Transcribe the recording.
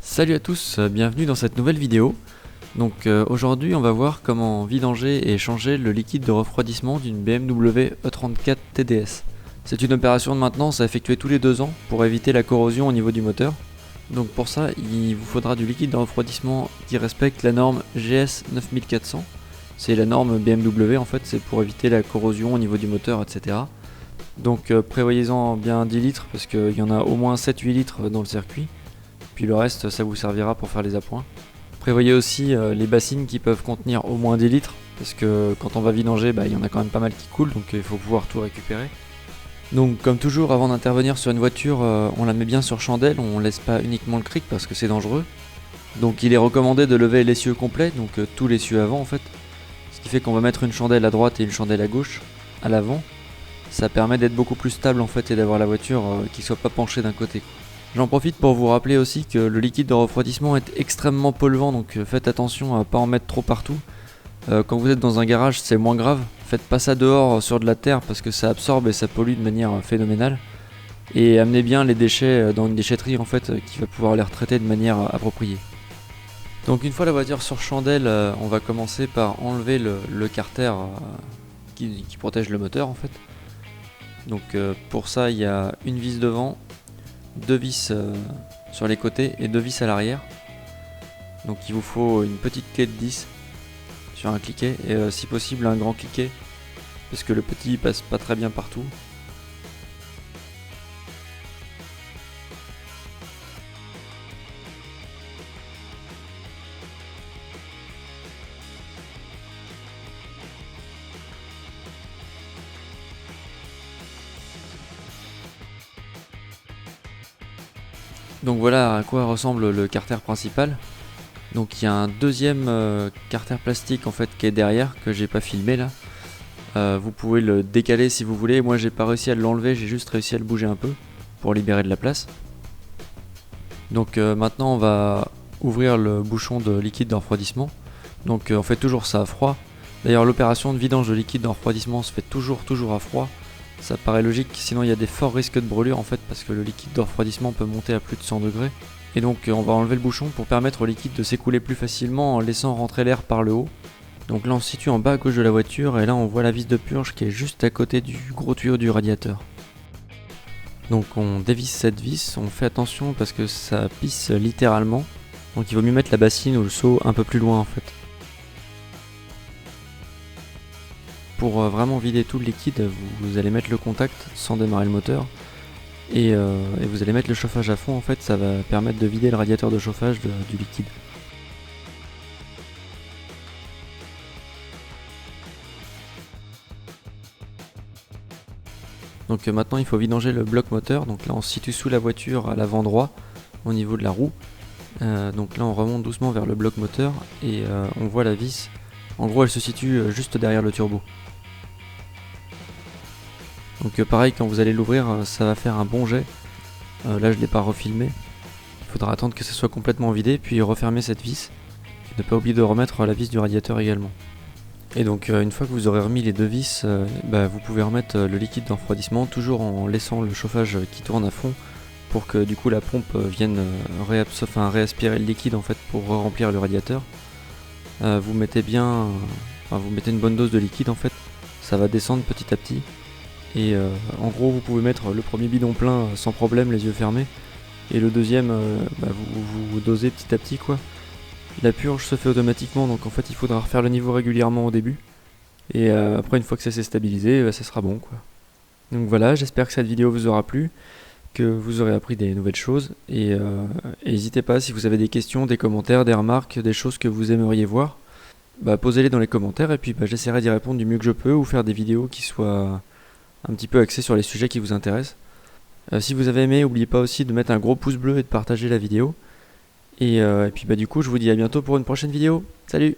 Salut à tous, bienvenue dans cette nouvelle vidéo. Aujourd'hui on va voir comment vidanger et changer le liquide de refroidissement d'une BMW E34 TDS. C'est une opération de maintenance à effectuer tous les 2 ans pour éviter la corrosion au niveau du moteur. Donc pour ça il vous faudra du liquide de refroidissement qui respecte la norme GS 9400. C'est la norme BMW en fait, c'est pour éviter la corrosion au niveau du moteur, etc. Donc prévoyez-en bien 10 litres parce qu'il y en a au moins 7-8 litres dans le circuit. Puis le reste ça vous servira pour faire les appoints. Prévoyez aussi les bassines qui peuvent contenir au moins 10 litres parce que quand on va vidanger il y en a quand même pas mal qui coulent, donc il faut pouvoir tout récupérer. Donc comme toujours, avant d'intervenir sur une voiture, on la met bien sur chandelle, on laisse pas uniquement le cric parce que c'est dangereux. Donc il est recommandé de lever l'essieu complet, donc tout l'essieu avant en fait. Ce qui fait qu'on va mettre une chandelle à droite et une chandelle à gauche, à l'avant. Ça permet d'être beaucoup plus stable en fait et d'avoir la voiture qui soit pas penchée d'un côté. J'en profite pour vous rappeler aussi que le liquide de refroidissement est extrêmement polluant, donc faites attention à pas en mettre trop partout. Quand vous êtes dans un garage, c'est moins grave. Faites pas ça dehors sur de la terre parce que ça absorbe et ça pollue de manière phénoménale. Et amenez bien les déchets dans une déchetterie en fait qui va pouvoir les retraiter de manière appropriée. Donc une fois la voiture sur chandelle, on va commencer par enlever le carter qui protège le moteur en fait. Donc pour ça il y a une vis devant, 2 vis sur les côtés et 2 vis à l'arrière. Donc il vous faut une petite clé de 10 sur un cliquet et si possible un grand cliquet parce que le petit passe pas très bien partout. Donc voilà à quoi ressemble le carter principal. Donc il y a un deuxième carter plastique en fait qui est derrière que j'ai pas filmé là. Vous pouvez le décaler si vous voulez. Moi j'ai pas réussi à l'enlever, j'ai juste réussi à le bouger un peu pour libérer de la place. Donc maintenant on va ouvrir le bouchon de liquide de refroidissement. Donc on fait toujours ça à froid. D'ailleurs l'opération de vidange de liquide de refroidissement se fait toujours à froid. Ça paraît logique, sinon il y a des forts risques de brûlure en fait parce que le liquide de refroidissement peut monter à plus de 100 degrés. Et donc on va enlever le bouchon pour permettre au liquide de s'écouler plus facilement en laissant rentrer l'air par le haut. Donc là on se situe en bas à gauche de la voiture et là on voit la vis de purge qui est juste à côté du gros tuyau du radiateur. Donc on dévisse cette vis, on fait attention parce que ça pisse littéralement. Donc il vaut mieux mettre la bassine ou le seau un peu plus loin en fait. Pour vraiment vider tout le liquide, vous allez mettre le contact sans démarrer le moteur. Et vous allez mettre le chauffage à fond, en fait ça va permettre de vider le radiateur de chauffage du liquide. Donc maintenant il faut vidanger le bloc moteur, donc là on se situe sous la voiture à l'avant droit au niveau de la roue. Donc là on remonte doucement vers le bloc moteur et on voit la vis, en gros elle se situe juste derrière le turbo. Donc pareil, quand vous allez l'ouvrir, ça va faire un bon jet. Là je ne l'ai pas refilmé. Il faudra attendre que ça soit complètement vidé, puis refermer cette vis. Et ne pas oublier de remettre la vis du radiateur également. Et donc une fois que vous aurez remis les 2 vis, vous pouvez remettre le liquide de refroidissement, toujours en laissant le chauffage qui tourne à fond, pour que du coup la pompe vienne réaspirer le liquide en fait pour remplir le radiateur. Vous mettez une bonne dose de liquide en fait, ça va descendre petit à petit. Et en gros vous pouvez mettre le premier bidon plein sans problème, les yeux fermés. Et le deuxième, vous dosez petit à petit quoi. La purge se fait automatiquement, donc en fait il faudra refaire le niveau régulièrement au début. Et après une fois que ça s'est stabilisé, ça sera bon quoi. Donc voilà, j'espère que cette vidéo vous aura plu, que vous aurez appris des nouvelles choses. Et n'hésitez pas, si vous avez des questions, des commentaires, des remarques, des choses que vous aimeriez voir, posez-les dans les commentaires et puis j'essaierai d'y répondre du mieux que je peux ou faire des vidéos qui soient un petit peu axé sur les sujets qui vous intéressent. Si vous avez aimé, n'oubliez pas aussi de mettre un gros pouce bleu et de partager la vidéo. Et puis du coup je vous dis à bientôt pour une prochaine vidéo. Salut!